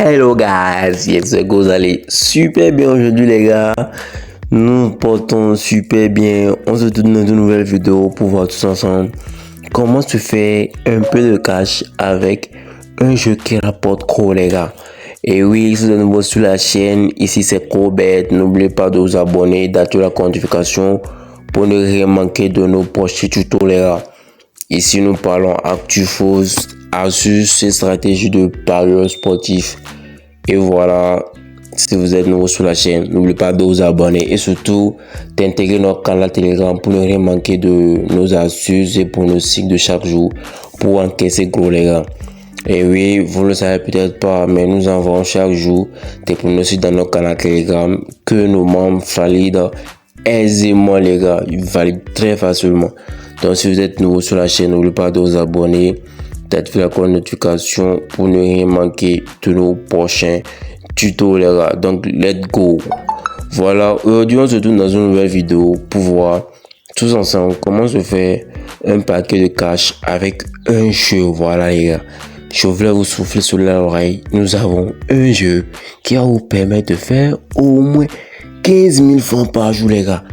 Hello guys, j'espère que vous allez super bien aujourd'hui les gars. Nous portons super bien. On se retrouve dans une nouvelle vidéo pour voir tous ensemble comment se faire un peu de cash avec un jeu qui rapporte gros les gars. Et oui, si vous êtes nouveau sur la chaîne, ici c'est Cobet. N'oubliez pas de vous abonner, d'activer la notification pour ne rien manquer de nos prochains tutos les gars. Ici nous parlons actu fausse, astuces et stratégies de parieurs sportifs. Et voilà, si vous êtes nouveau sur la chaîne, n'oubliez pas de vous abonner et surtout d'intégrer notre canal Telegram pour ne rien manquer de nos astuces et pour nos cycles de chaque jour pour encaisser gros les gars. Et oui, vous ne le savez peut-être pas, mais nous envoyons chaque jour des pronostics dans notre canal Telegram que nos membres valident aisément les gars, ils valident très facilement. Donc si vous êtes nouveau sur la chaîne, n'oubliez pas de vous abonner, d'activer la notification pour ne rien manquer de nos prochains tutos les gars. Donc let's go. Voilà, aujourd'hui on se retrouve dans une nouvelle vidéo pour voir tous ensemble comment se faire un paquet de cash avec un jeu. Voilà les gars, je voulais vous souffler sur l'oreille. Nous avons un jeu qui va vous permettre de faire au moins 15 000 francs par jour les gars.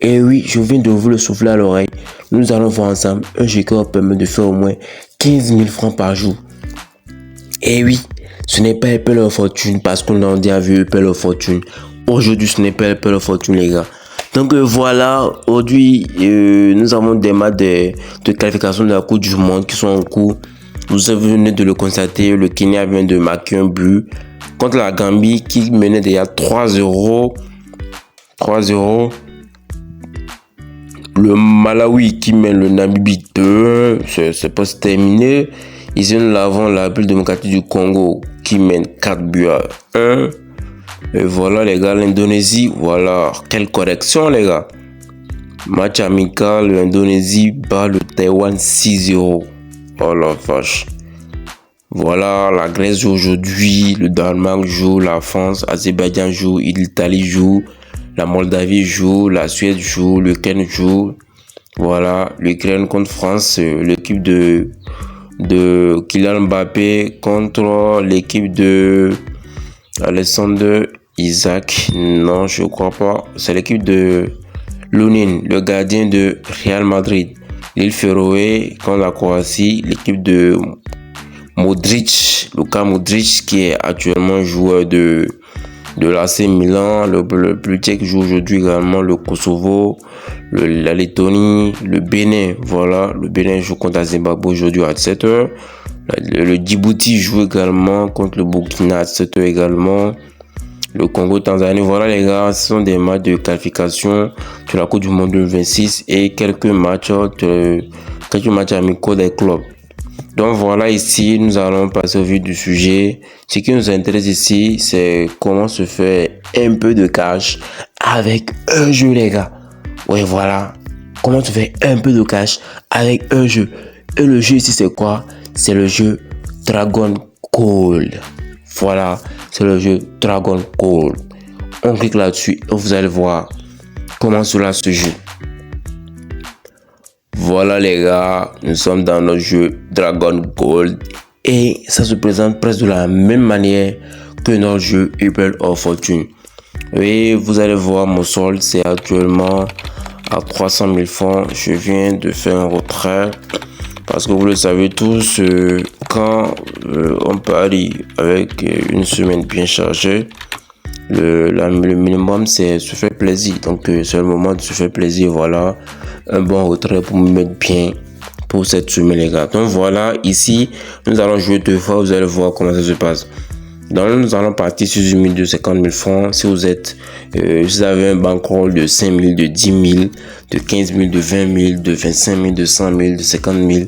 Et oui, je viens de vous le souffler à l'oreille. Nous allons voir ensemble un jeu qui va vous permettre de faire au moins 15 000 francs par jour. Et oui, ce n'est pas Apple of Fortune parce qu'on a déjà vu Apple of Fortune. Aujourd'hui, ce n'est pas Apple of Fortune les gars. Donc voilà, aujourd'hui, nous avons des matchs de qualification de la Coupe du Monde qui sont en cours. Vous venez de le constater, le Kenya vient de marquer un but contre la Gambie qui menait déjà 3-0. 3-0. Le Malawi qui mène le Namibie 2, c'est pas terminé. Ici nous avons la République démocratique du Congo qui mène 4 buts à 1. Et voilà les gars, l'Indonésie, voilà, quelle correction les gars. Match amical, l'Indonésie bat le Taïwan 6-0. Oh la vache. Voilà, la Grèce joue aujourd'hui, le Danemark joue, la France, Azerbaïdjan joue, l'Italie joue, la Moldavie joue, la Suède joue, l'Ukraine joue. Voilà, l'Ukraine contre France, l'équipe de Kylian Mbappé contre l'équipe de Alexander Isaac. Non, je crois pas. C'est l'équipe de Lunin, le gardien de Real Madrid. L'île Féroé contre la Croatie, l'équipe de Modric, Luka Modric qui est actuellement joueur de l'AC Milan, le plus tchèque joue aujourd'hui également le Kosovo, la Lettonie, le Bénin, voilà, le Bénin joue contre la Zimbabwe aujourd'hui à 7h, le Djibouti joue également contre le Burkina à 7h également, le Congo, Tanzanie, voilà les gars, ce sont des matchs de qualification de la Coupe du Monde 2026 et quelques matchs amicaux des clubs. Donc voilà, ici nous allons passer au vif du sujet. Ce qui nous intéresse ici, c'est comment se faire un peu de cash avec un jeu les gars. Ouais voilà, comment se faire un peu de cash avec un jeu. Et le jeu ici c'est quoi? C'est le jeu Dragon Gold. Voilà, c'est le jeu Dragon Gold. On clique là-dessus et vous allez voir comment cela se joue. Voilà les gars, nous sommes dans notre jeu Dragon Gold et ça se présente presque de la même manière que notre jeu Apple of Fortune. Et vous allez voir mon solde, c'est actuellement à 300 000 francs. Je viens de faire un retrait parce que vous le savez tous, quand on parie avec une semaine bien chargée, le minimum c'est se faire plaisir. Donc c'est le moment de se faire plaisir. Voilà un bon retrait pour me mettre bien pour cette semaine les gars. Donc voilà, ici nous allons jouer 2 fois, vous allez voir comment ça se passe. Donc nous allons partir sur une limite de 50 000 francs. Si vous êtes vous avez un bankroll de 5 000, de 10 000, de 15 000, de 20 000, de 25 000, de 100 000, de 50 000,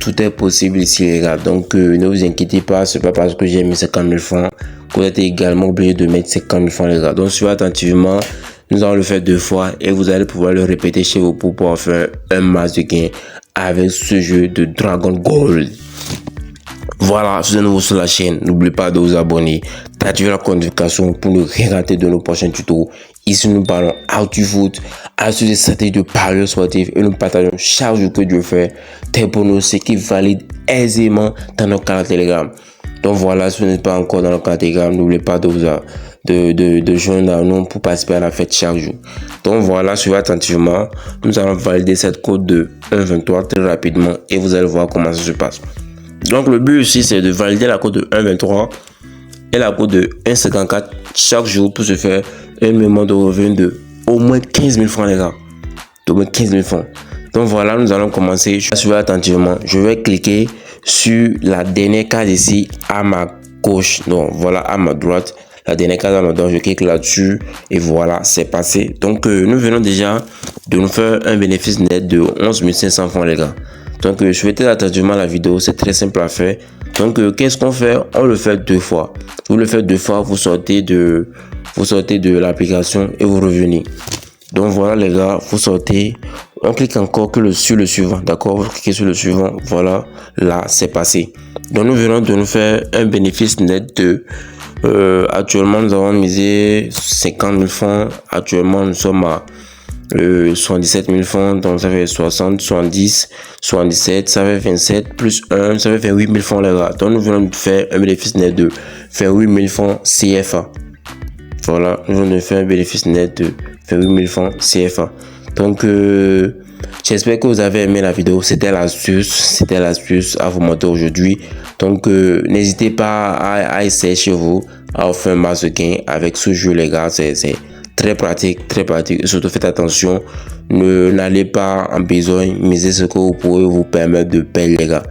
tout est possible ici les gars. Donc ne vous inquiétez pas, c'est pas parce que j'ai mis 50 000 francs que vous êtes également obligé de mettre 50 000 francs les gars. Donc suivez attentivement, nous allons le faire 2 fois et vous allez pouvoir le répéter chez vous pour pouvoir faire un max de gain avec ce jeu de Dragon Gold. Voilà, si vous êtes nouveau sur la chaîne, n'oubliez pas de vous abonner, d'activer la notification pour ne rien rater de nos prochains tutos. Ici, nous parlons actu foot, astuces des stratégies de parieurs sportifs et nous partageons chaque jour que Dieu fait des pronostics qui valident aisément dans nos canaux Telegram. Donc voilà, si vous n'êtes pas encore dans le cadre Telegram, n'oubliez pas de joindre à nous pour participer à la fête chaque jour. Donc voilà, suivez attentivement. Nous allons valider cette code de 1.23 très rapidement et vous allez voir comment ça se passe. Donc le but ici, c'est de valider la code de 1.23 et la code de 1.54 chaque jour pour se faire un mémoire de revenu de au moins 15 000 francs, les gars. Au moins 15 000 francs. Donc voilà, nous allons commencer. Suivez attentivement. Je vais cliquer sur la dernière case ici à ma gauche. Donc voilà, à ma droite. La dernière case à ma droite, je clique là-dessus et voilà, c'est passé. Donc nous venons déjà de nous faire un bénéfice net de 11 500 francs, les gars. Donc suivez attentivement la vidéo, c'est très simple à faire. Donc qu'est-ce qu'on fait? On le fait 2 fois. Vous le faites 2 fois, vous sortez de l'application et vous revenez. Donc voilà les gars, vous sortez, on clique encore sur le suivant, d'accord? Vous cliquez sur le suivant, voilà, là c'est passé. Donc nous venons de nous faire un bénéfice net de actuellement nous avons misé 50 000 francs. Actuellement nous sommes à 77 000 francs, donc ça fait 60, 70, 77, ça fait 27 plus 1, ça fait 28 000 francs les gars. Donc nous venons de faire un bénéfice net de 28 000 francs CFA. Voilà, nous venons de faire un bénéfice net de 28 000 francs CFA. Donc j'espère que vous avez aimé la vidéo. C'était l'astuce à vous montrer aujourd'hui. Donc n'hésitez pas à essayer chez vous à faire un masse gain avec ce jeu les gars. C'est très pratique, et surtout faites attention, n'allez pas en besoin, misez ce que vous pouvez vous permettre de perdre les gars.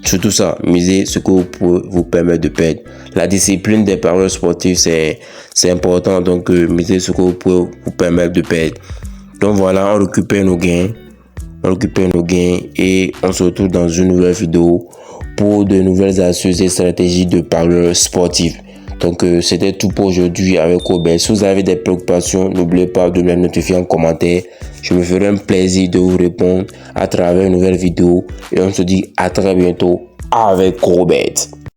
Surtout ça, misez ce que vous pouvez vous permettre de perdre. La discipline des parieurs sportifs c'est important, donc misez ce que vous pouvez vous permettre de perdre. Donc voilà, on récupère nos gains, et on se retrouve dans une nouvelle vidéo pour de nouvelles astuces et stratégies de parieurs sportifs. Donc c'était tout pour aujourd'hui avec Robert. Si vous avez des préoccupations, n'oubliez pas de me les notifier en commentaire. Je me ferai un plaisir de vous répondre à travers une nouvelle vidéo. Et on se dit à très bientôt avec Robert.